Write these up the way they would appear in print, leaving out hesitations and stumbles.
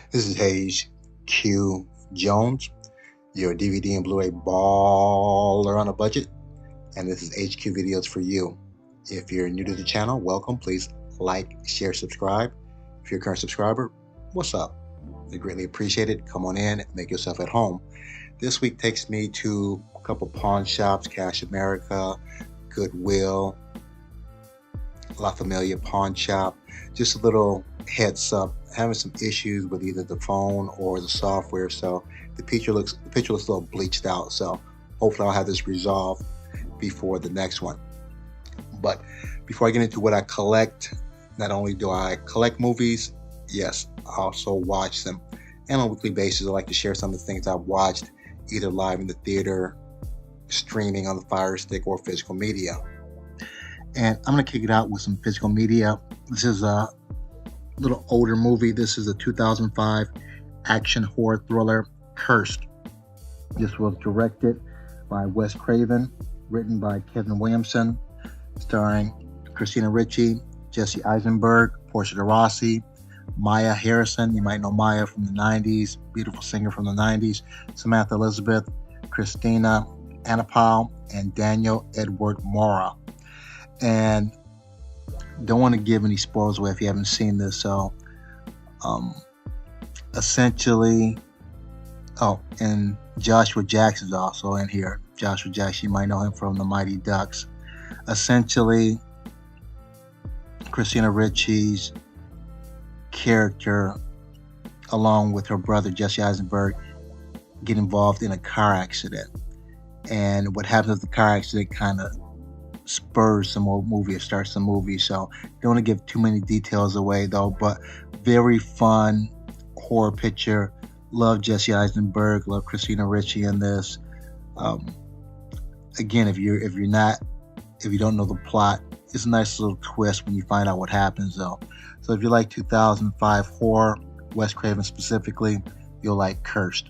This is Hayes Q Jones, your DVD and Blu-ray baller on a budget, and this is HQ Videos for you. If you're new to the channel, welcome. Please like, share, subscribe. If you're a current subscriber, what's up? We greatly appreciate it. Come on in, make yourself at home. This week takes me to a couple pawn shops: Cash America, Goodwill, La Familia Pawn Shop. Just a little heads up, having some issues with either the phone or the software, so the picture looks a little bleached out. So hopefully I'll have this resolved before the next one. But before I get into what I collect, not only do I collect movies, yes, I also watch them. And on a weekly basis, I like to share some of the things I've watched, either live in the theater, streaming on the Fire Stick, or physical media. And I'm going to kick it out with some physical media. This is a little older movie. This is a 2005 action horror thriller, Cursed. This was directed by Wes Craven, written by Kevin Williamson, starring Christina Ricci, Jesse Eisenberg, Portia de Rossi, Maya Harrison. You might know Maya from the 90s, beautiful singer from the 90s, Samantha Elizabeth, Christina Anapau, and Daniel Edward Mora. And don't want to give any spoilers away if you haven't seen this. So essentially, and Joshua Jackson's also in here. Joshua Jackson, you might know him from the Mighty Ducks. Essentially, Christina Ricci's character, along with her brother Jesse Eisenberg, get involved in a car accident. And what happens with the car accident kind of spurs some more movie, or starts the movie. So don't want to give too many details away though, but very fun horror picture. Love Jesse Eisenberg, love Christina Ricci in this. Again, if you don't know the plot, it's a nice little twist when you find out what happens though. So if you like 2005 horror, Wes Craven specifically, you'll like Cursed.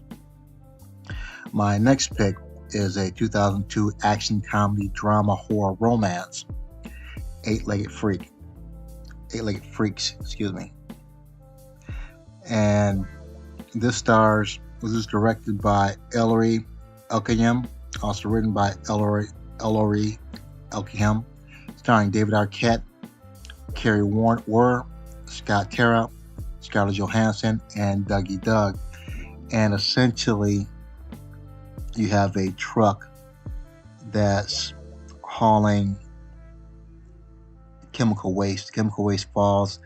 My next pick is a 2002 action comedy drama horror romance, Eight-Legged Freaks, and this was directed by Ellery Elkayem, also written by Ellery Elkayem, starring David Arquette, Kerry Warner, Scott Terra, Scarlett Johansson, and Dougie Doug. And essentially, you have a truck that's hauling chemical waste. Chemical waste falls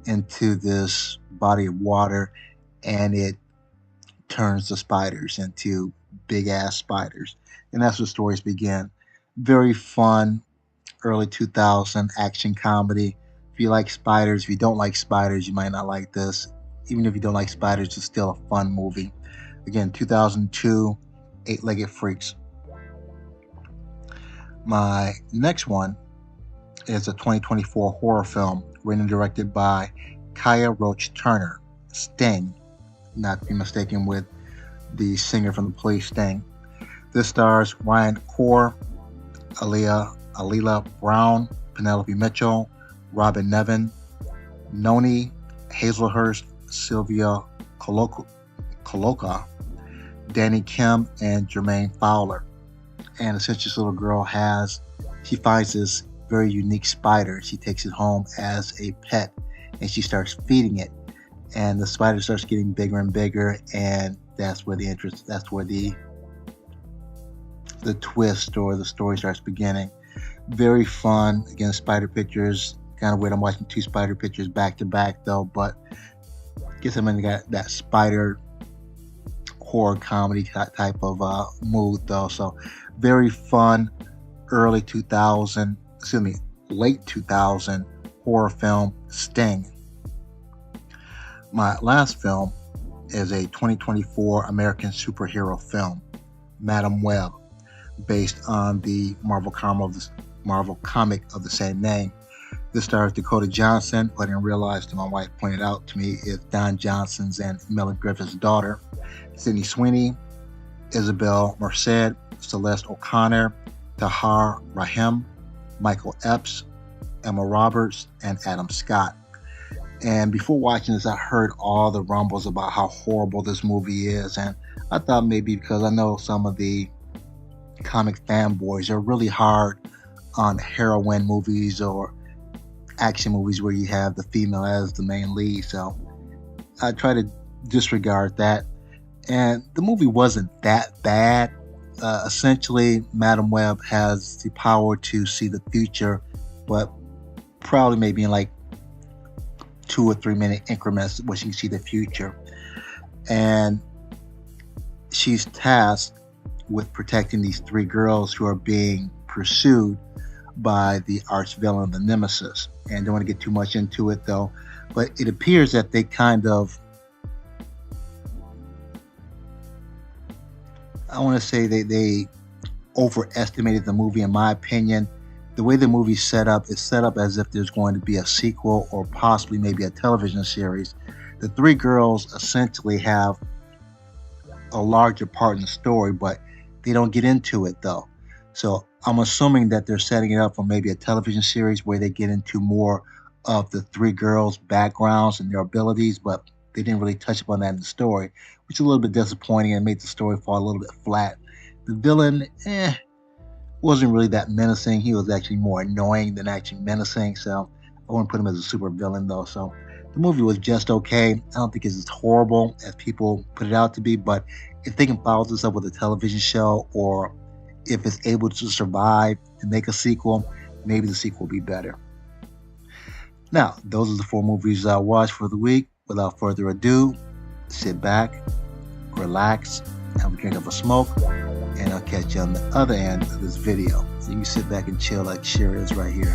into this body of water, and it turns the spiders into big ass spiders. And that's where stories begin. Very fun, early 2000 action comedy. If you like spiders, if you don't like spiders, you might not like this. Even if you don't like spiders, it's still a fun movie. Again, 2002, Eight-Legged Freaks. My next one is a 2024 horror film written and directed by Kaya Roach Turner, Sting, not to be mistaken with the singer from the Police, Sting. This stars Ryan Kaur, Alila Brown, Penelope Mitchell, Robin Nevin, Noni Hazelhurst, Sylvia Coloca, Danny Kim, and Jermaine Fowler. And essentially, this little girl she finds this very unique spider. She takes it home as a pet, and she starts feeding it. And the spider starts getting bigger and bigger, and that's where the twist or the story starts beginning. Very fun. Again, spider pictures. Kind of weird. I'm watching two spider pictures back to back though, but gets them in that spider horror comedy type of mood though. So very fun late 2000 horror film, Sting. My last film is a 2024 American superhero film, Madam Web, based on the Marvel comic of the same name. This stars Dakota Johnson, who I didn't realize till my wife pointed out to me is Don Johnson's and Melanie Griffith's daughter, Sydney Sweeney, Isabel Merced, Celeste O'Connor, Tahar Rahim, Michael Epps, Emma Roberts, and Adam Scott. And before watching this, I heard all the rumbles about how horrible this movie is. And I thought maybe because I know some of the comic fanboys are really hard on heroine movies or action movies where you have the female as the main lead. So I try to disregard that. And the movie wasn't that bad. Essentially, Madam Web has the power to see the future, but probably maybe in like 2 or 3 minute increments where she can see the future. And she's tasked with protecting these three girls who are being pursued by the arch villain, the Nemesis. And don't want to get too much into it though, but it appears that they kind of, I want to say they overestimated the movie, in my opinion. The way the movie's set up is set up as if there's going to be a sequel or possibly maybe a television series. The three girls essentially have a larger part in the story, but they don't get into it though. So I'm assuming that they're setting it up for maybe a television series where they get into more of the three girls' backgrounds and their abilities, but they didn't really touch upon that in the story, which is a little bit disappointing and made the story fall a little bit flat. The villain, wasn't really that menacing. He was actually more annoying than actually menacing, so I wouldn't put him as a super villain though. So the movie was just okay. I don't think it's as horrible as people put it out to be, but if they can follow this up with a television show, or if it's able to survive and make a sequel, maybe the sequel will be better. Now, those are the 4 movies I watched for the week. Without further ado, sit back, relax, have a drink of a smoke, and I'll catch you on the other end of this video. So you can sit back and chill like Cher is right here.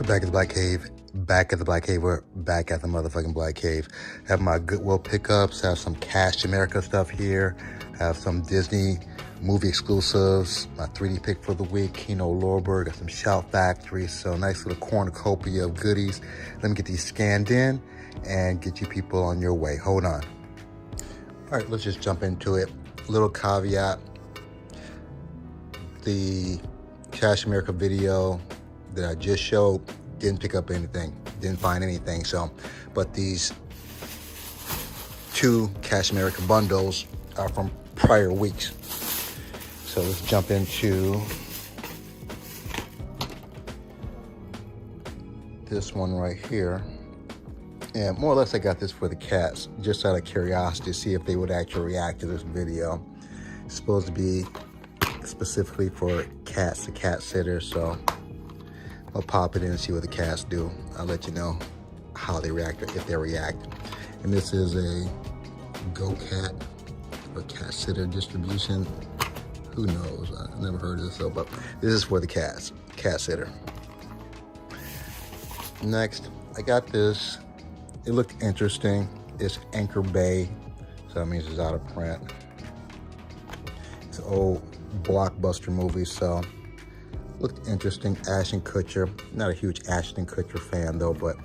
Back at the Black Cave. Back at the Black Cave. We're back at the motherfucking Black Cave. Have my Goodwill pickups. Have some Cash America stuff here. Have some Disney movie exclusives. My 3D pick for the week. Kino Lorber. Got some Shout Factory. So nice little cornucopia of goodies. Let me get these scanned in and get you people on your way. Hold on. All right, let's just jump into it. Little caveat. The Cash America video that I just showed didn't pick up anything, didn't find anything. So, but these 2 Cash America bundles are from prior weeks. So let's jump into this one right here. And more or less I got this for the cats, just out of curiosity to see if they would actually react to this video. It's supposed to be specifically for cats, the cat sitter, so I'll pop it in and see what the cats do. I'll let you know how they react, if they react. And this is a Go Cat or cat sitter distribution. Who knows? I've never heard of this though, but this is for the cats, cat sitter. Next, I got this. It looked interesting. It's Anchor Bay, so that means it's out of print. It's an old blockbuster movie, so looked interesting. Ashton Kutcher. Not a huge Ashton Kutcher fan though, but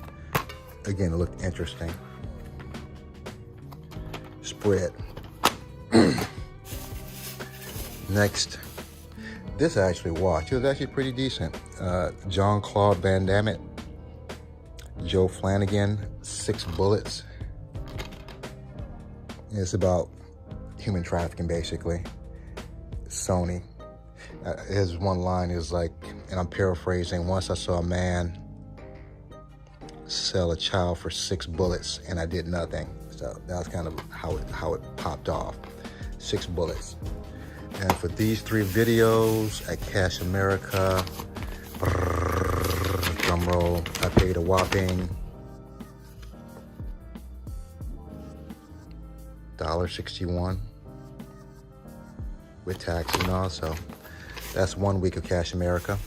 again, it looked interesting. Spread. Next, this I actually watched. It was actually pretty decent. Jean-Claude Van Damme, Joe Flanagan, 6 Bullets. It's about human trafficking, basically. Sony. His one line is like, and I'm paraphrasing, once I saw a man sell a child for 6 bullets and I did nothing. So that was kind of how it popped off. 6 bullets. And for these 3 videos at Cash America, drum roll, I paid a whopping $1.61 with taxes and all. So that's 1 week of Cash America.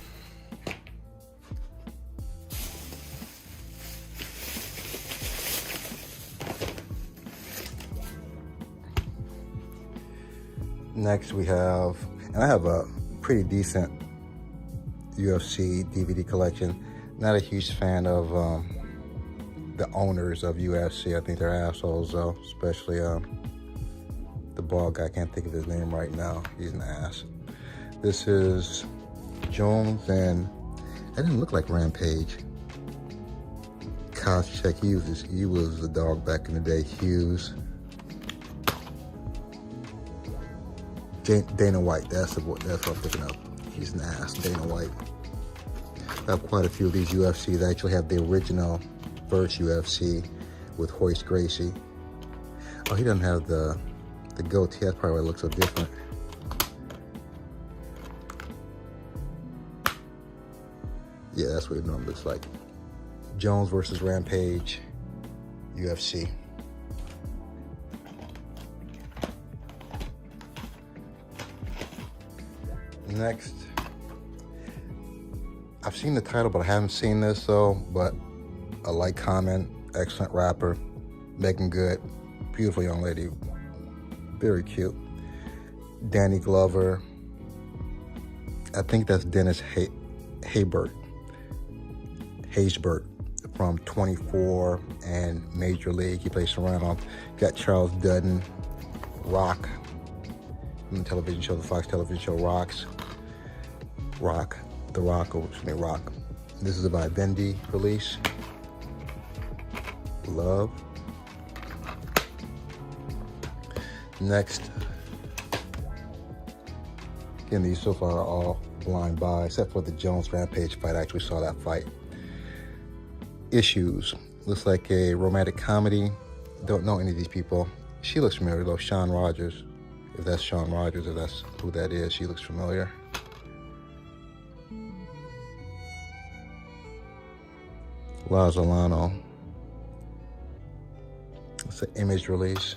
Next we have, and I have a pretty decent UFC DVD collection. Not a huge fan of the owners of UFC. I think they're assholes though, especially the bald guy. I can't think of his name right now. He's an ass. This is Jones, and that didn't look like Rampage. Koscheck, he was the dog back in the day. Hughes. Dana White, that's what I'm picking up. He's an ass, Dana White. I have quite a few of these UFCs. I actually have the original first UFC with Hoist Gracie. Oh, he doesn't have the goatee. That's probably why it looks so different. Yeah, that's what it normally looks like. Jones versus Rampage, UFC. Next, I've seen the title, but I haven't seen this though, but a like comment, excellent rapper, Megan Good, beautiful young lady, very cute. Danny Glover, I think that's Dennis Haysbert from 24 and Major League. He plays Toronto. Got Charles Dutton, Rock, from the television show, the Fox television show Rock. This is a Vivendi release. Love. Next, again, these so far are all blind buy, except for the Jones Rampage fight. I actually saw that fight. Issues. Looks like a romantic comedy. Don't know any of these people. She looks familiar though. Shawn Rogers. If that's Shawn Rogers, if that's who that is, she looks familiar. Lazzolano. It's an Image release.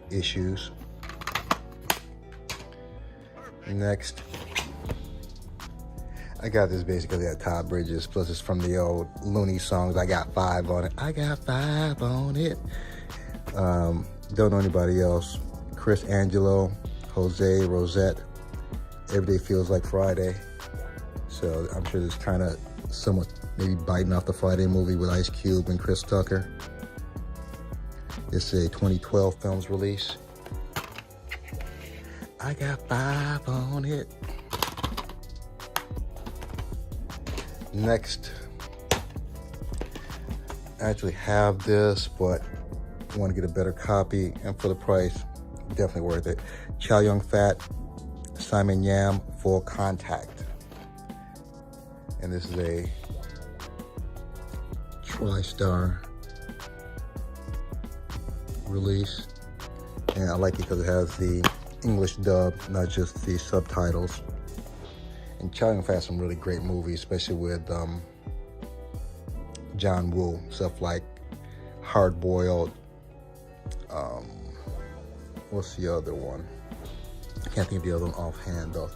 Issues. Next, I got this basically at Todd Bridges, plus it's from the old Looney songs. I got 5 on it. I got 5 on it. Don't know anybody else. Chris Angelo, Jose, Rosette. Every Day Feels Like Friday. So I'm sure this kind of somewhat maybe biting off the Friday movie with Ice Cube and Chris Tucker. It's a 2012 films release. I got 5 on it. Next, I actually have this, but I want to get a better copy, and for the price, definitely worth it. Chow Yun Fat, Simon Yam, Full Contact. And this is a TriStar release. And I like it because it has the English dub, not just the subtitles. And Chow Yun Fat has some really great movies, especially with John Woo. Stuff like Hard Boiled. What's the other one? I can't think of the other one offhand though.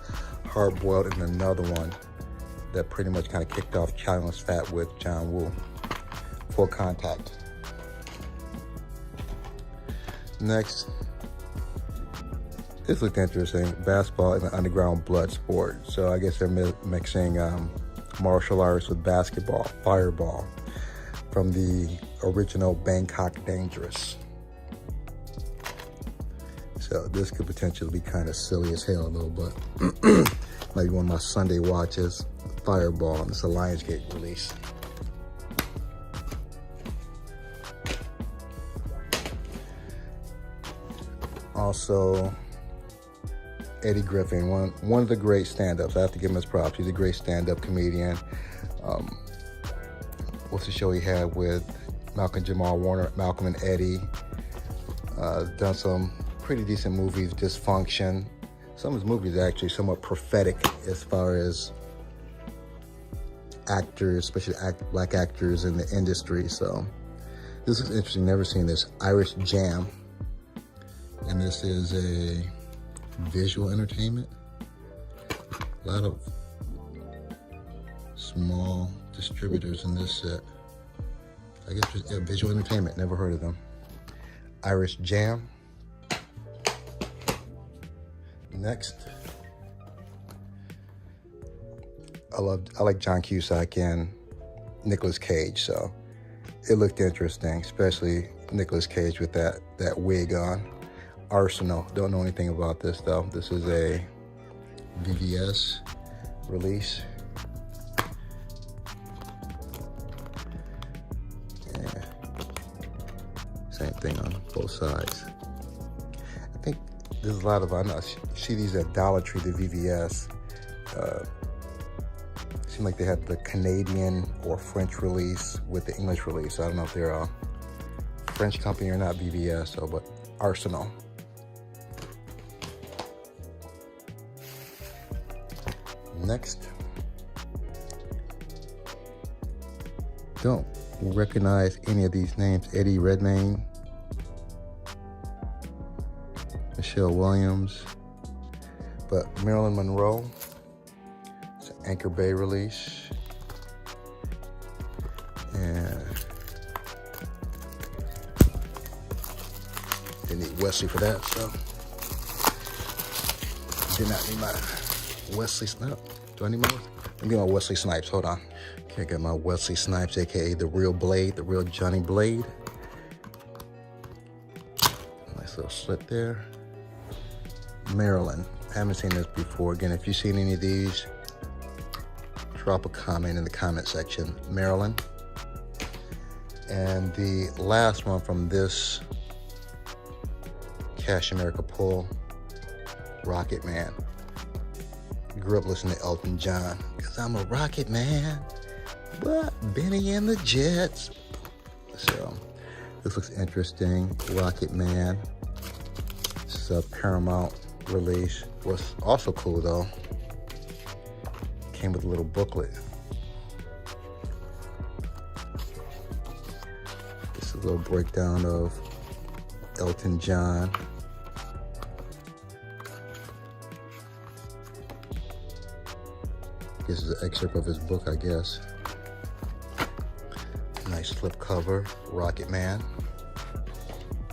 Hard Boiled and another one that pretty much kind of kicked off Chow Yun Fat with John Woo. Full Contact. Next, this looked interesting. Basketball is an underground blood sport. So I guess they're mixing martial arts with basketball, fireball, from the original Bangkok Dangerous. So this could potentially be kind of silly as hell though, but maybe one of my Sunday watches, Fireball, and it's a Lionsgate release. Also, Eddie Griffin, one of the great stand-ups. I have to give him his props. He's a great stand-up comedian. What's the show he had with Malcolm Jamal Warner, Malcolm and Eddie? Done some pretty decent movies, Dysfunction. Some of his movies are actually somewhat prophetic as far as actors, especially black actors in the industry. So this is interesting. Never seen this. Irish Jam. And this is a visual entertainment. A lot of small distributors in this set. I guess just visual entertainment. Never heard of them. Irish Jam. Next, I like John Cusack and Nicolas Cage, so it looked interesting, especially Nicolas Cage with that wig on. Arsenal, don't know anything about this though. This is a VVS release. Yeah. Same thing on both sides. I think there's a lot of, I know, see these at Dollar Tree, the VVS. Seem like they have the Canadian or French release with the English release. I don't know if they're a French company or not, VVS, so, but Arsenal. Next, don't recognize any of these names. Eddie Redmayne, Michelle Williams, but Marilyn Monroe. It's an Anchor Bay release. And didn't need Wesley for that, so did not need my Wesley Snipes. Do I need my? Let me get my Wesley Snipes. Hold on. Okay, I got my Wesley Snipes, aka the real Blade, the real Johnny Blade. Nice little slit there. Maryland. I haven't seen this before. Again, if you've seen any of these, drop a comment in the comment section. Maryland. And the last one from this Cash America pull, Rocket Man. Grew up listening to Elton John, because I'm a rocket man, but Benny and the Jets. So this looks interesting. Rocket Man. This is a Paramount release. What's also cool though, came with a little booklet. This is a little breakdown of Elton John. This is an excerpt of his book, I guess. Nice slip cover, Rocket Man.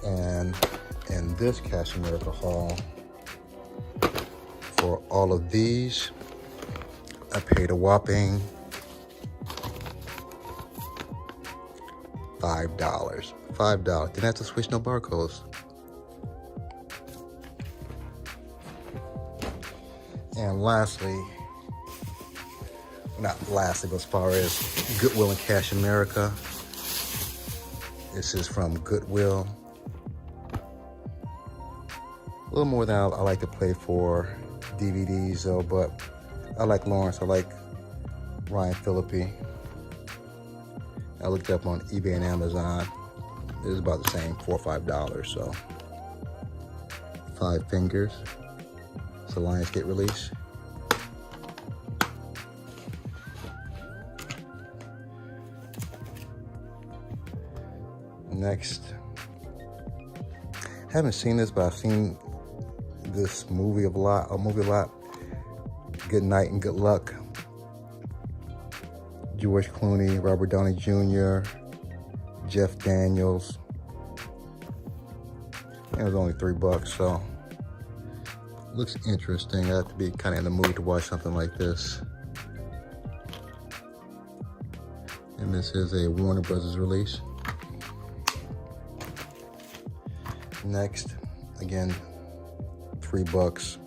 And in this Cash America haul, for all of these, I paid a whopping $5. $5. Didn't have to switch no barcodes. And lastly, not lastly, but as far as Goodwill and Cash America, this is from Goodwill. A little more than I like to pay for DVDs though, but I like Lawrence, I like Ryan Phillippe. I looked up on eBay and Amazon. It was about the same, $4 or $5, so. 5 Fingers. It's a Lionsgate release. Next, haven't seen this, but I've seen this movie a lot. Good Night and Good Luck. George Clooney, Robert Downey Jr., Jeff Daniels. It was only $3, so looks interesting. I have to be kind of in the mood to watch something like this. And this is a Warner Brothers release. Next, again, $3.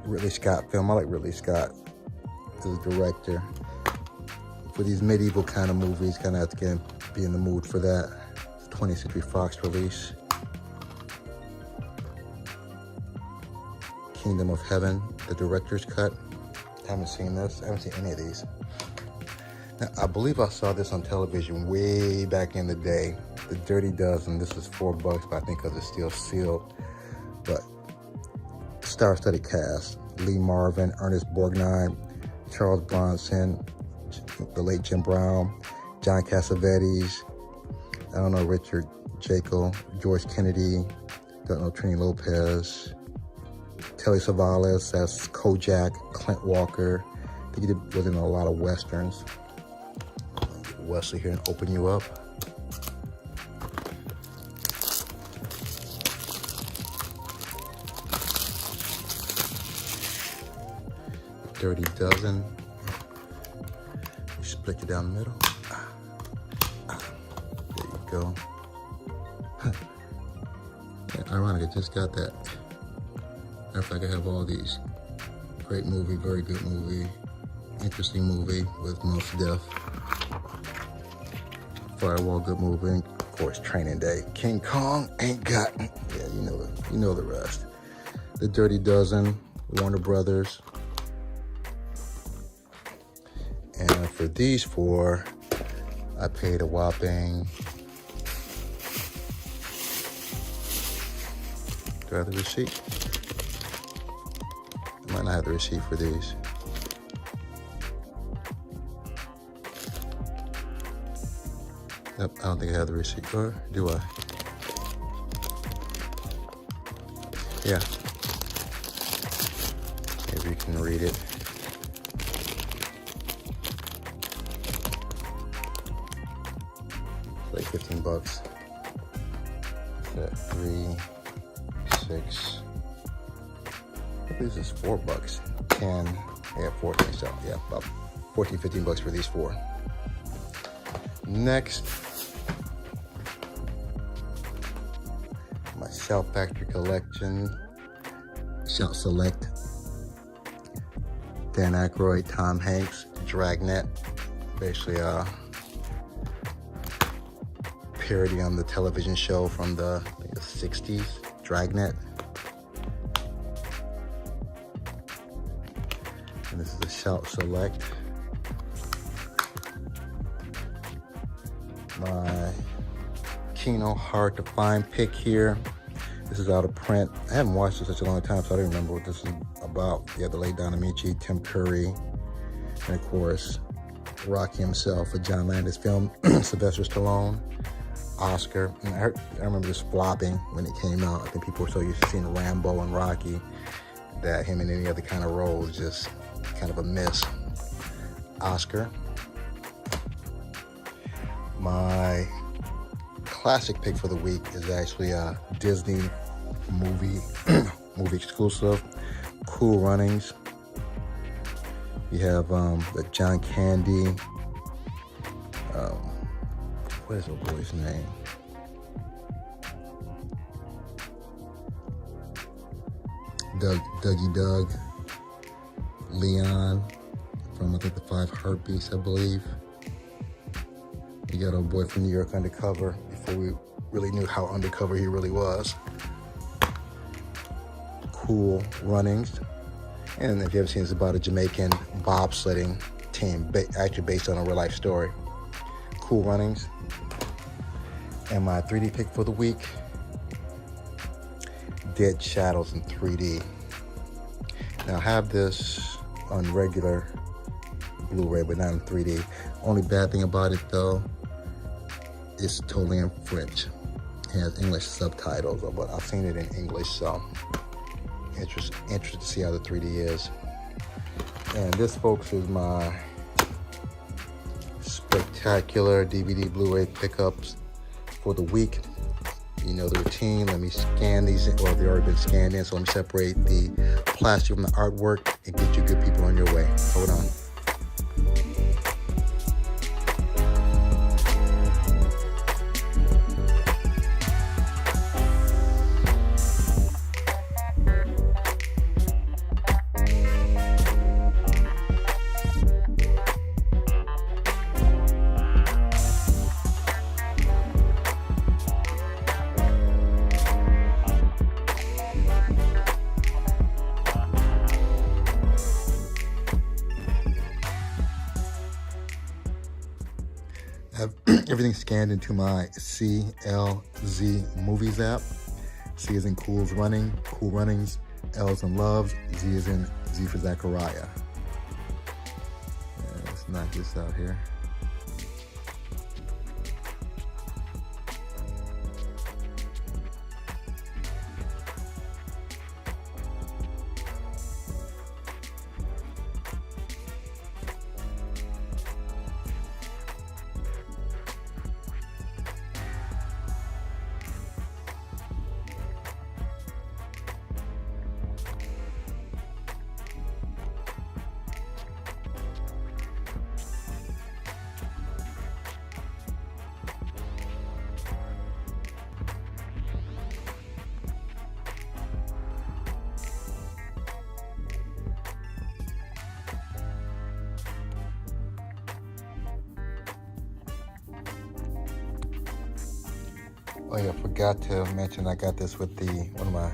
Ridley Scott film. I like Ridley Scott as a director. For these medieval kind of movies, kind of have to be in the mood for that. 20th Century Fox release. Kingdom of Heaven, the director's cut. I haven't seen this. I haven't seen any of these. Now, I believe I saw this on television way back in the day. The Dirty Dozen. This is $4, but I think because it's still sealed. But star-studded cast: Lee Marvin, Ernest Borgnine, Charles Bronson, the late Jim Brown, John Cassavetes, I don't know, Richard Jekyll, George Kennedy, don't know, Trini Lopez, Telly Savalas, that's Kojak, Clint Walker. I think he was in a lot of Westerns. Get Wesley here and open you up. Dirty Dozen. You split it down the middle. There you go. Yeah, ironic, I just got that. After I could have all these. Great movie, very good movie, interesting movie with Mos Def. Firewall, good movie, and of course Training Day. King Kong ain't got. Yeah, you know the rest. The Dirty Dozen, Warner Brothers. And for these 4, I paid a whopping. Do I have the receipt? I might not have the receipt for these. Nope, I don't think I have the receipt. Or do I? Yeah. Maybe you can read it. Like $15. That 3, 6. I believe this is $4. 10, yeah, 14. So yeah, about 14, $15 for these 4. Next, my Shout Factory collection. Shout Select. Dan Aykroyd, Tom Hanks, Dragnet. Basically parody on the television show from the 60s, Dragnet. And this is a Shout Select. My Kino Hard to Find pick here. This is out of print. I haven't watched it such a long time, so I don't remember what this is about. Yeah, the late Don Amici, Tim Curry, and of course, Rocky himself, a John Landis film, Sylvester Stallone. Oscar. And I remember this flopping when it came out. I think people were so used to seeing Rambo and Rocky that him in any other kind of role was just kind of a miss. Oscar. My classic pick for the week is actually a Disney movie exclusive, Cool Runnings. You have the John Candy. What is the boy's name? Dougie Doug, Leon from I think the 5 Heartbeats, I believe. You got old boy from New York undercover before we really knew how undercover he really was. Cool Runnings. And if you haven't seen, it's about a Jamaican bobsledding team, actually based on a real life story. Cool Runnings. And my 3D pick for the week, Dead Shadows in 3D. Now I have this on regular Blu-ray, but not in 3D. Only bad thing about it though, it's totally in French. It has English subtitles, but I've seen it in English, so interested to see how the 3D is. And this, folks, is my spectacular DVD Blu-ray pickups for the week. You know the routine. Let me scan these, or they've already been scanned in, so let me separate the plastic from the artwork and get you good people on your way. Hold on. I have everything scanned into my CLZ Movies app. C is in Cool's Running, Cool Runnings, L is in Loves, Z is in Z for Zachariah. Let's knock this out here. Oh yeah, I forgot to mention I got this with one of my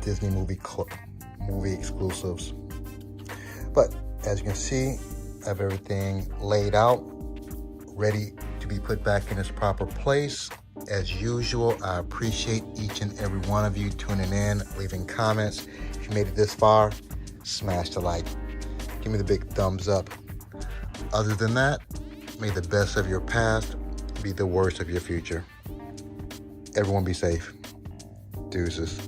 Disney movie exclusives. But as you can see, I have everything laid out, ready to be put back in its proper place. As usual, I appreciate each and every one of you tuning in, leaving comments. If you made it this far, smash the like. Give me the big thumbs up. Other than that, may the best of your past be the worst of your future. Everyone be safe. Deuces.